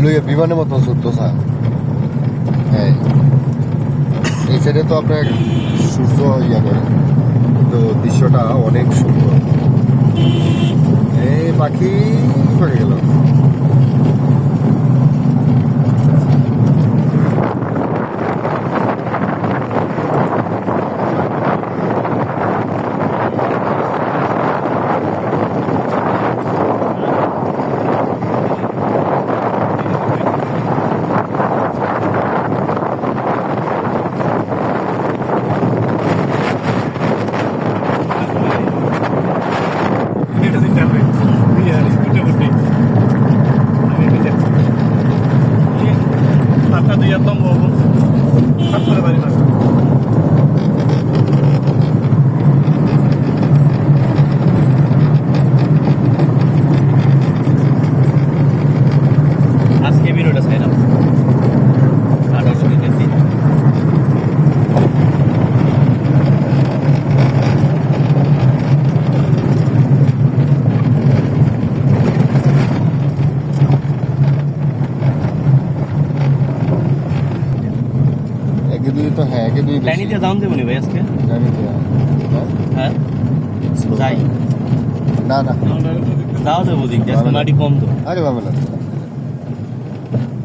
লইয়া বিমানের মতো ছুটতো স্যার। হ্যাঁ, এই সাইডে তো আপনার সূর্য ইয়া করে, তো দৃশ্যটা অনেক সুন্দর। এই পাখি পড়ে গেল। আজকে ভিডিওটা ছাইলাম 18 দিনের দিন। একে দুই তো, হ্যাঁ একে দুই প্যানি দিয়ে দাম দেবো নি ভাই আজকে? হ্যাঁ যাই না না, দাও দেবো দিক দিয়ে, আজকে মাটি কম তো। আরে বাবা না,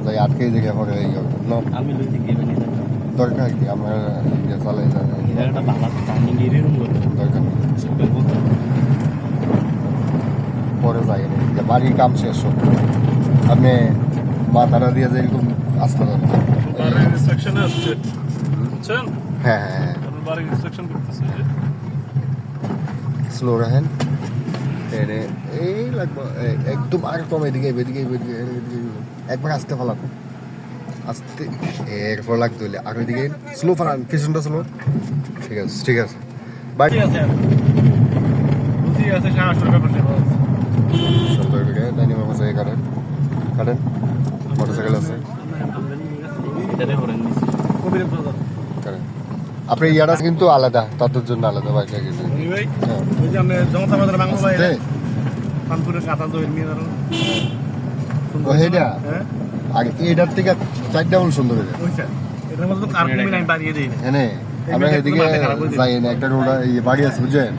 যাই আটকে জায়গা পরে আমি লই দিকে এমনি দরকার কি আমরা চালাই যাই, একটা ভালো টার্নিং এরিয়া রুম করতে দরকার নেই। সবে বলতে পরে যাই রে, বাড়ির কাম শেষ হোক, আপনি মাথাটা দিয়ে যে এরকম আসতে যাবেন। বাড়ির ইনস্ট্রাকশনে আসছে, বুঝছেন? হ্যাঁ হ্যাঁ হ্যাঁ, আপনার বাড়ির ইনস্ট্রাকশন করতেছে যে স্লো রাখেন। এই লাগবে একদম আর কম, এদিকে এদিকে এদিকে এদিকে, একবার আসতে ফেলান, আস্তে এরপর লাগতে হলে আর ওইদিকে স্লো ফেলান, পিছনটা স্লো। ঠিক আছে ঠিক আছে, বাই। ঠিক আছে, বুঝি আছে 700 টাকা পড়ছে। সুন্দর করে ডাইনি মামা সাইকেল কাটেন কাটেন, মোটরসাইকেল আছে এটারে হরেন দিছি কবির বাজার কাটেন। আপনার ইয়াটা কিন্তু আলাদা, তাদের জন্য আলাদা বাইকটা কিন্তু। উনি ভাই হ্যাঁ, ওই যে আপনি জনতা বাজারে বাংলা ভাই আস্তে। কানপুরের কাঁথা দইয়ের মেয়ে ধরুন ও হেডা হ্যাঁ আর এটার থেকে 4 ডাবল সুন্দর হয়ে যায়। ওইটা এটার মধ্যে তো কার কমিয়ে আমি বাড়িয়ে দিই না। হ্যাঁ, আমরা এদিকে যাই না, একটা রোড বাড়ি আছে বুঝছেন।